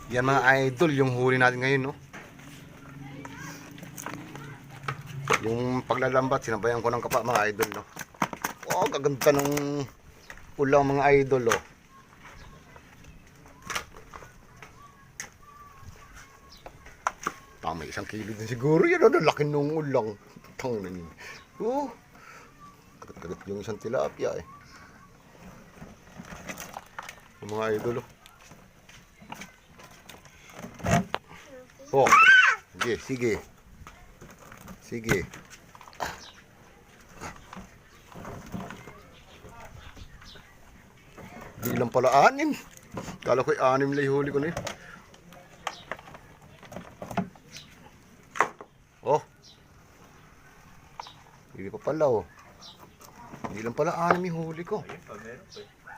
Yan mga idol, yung huli natin ngayon, no? Yung paglalambat, sinabayan ko ng kapa mga idol, no? Oh, gaganda ng ulang mga idol, oh. May 1 kilo din siguro yan, oh. Laki nung ulang. Tangan yun. Oh, kagat-kagat yung isang tilapia, eh. Yung mga idol, oh. Oh, sige, sige. Sige. Di lang pala 6. Kala ko 6 lang huli ko na yun. Oh. Hindi pa pala, oh. Hindi lang pala 6 yung huli ko.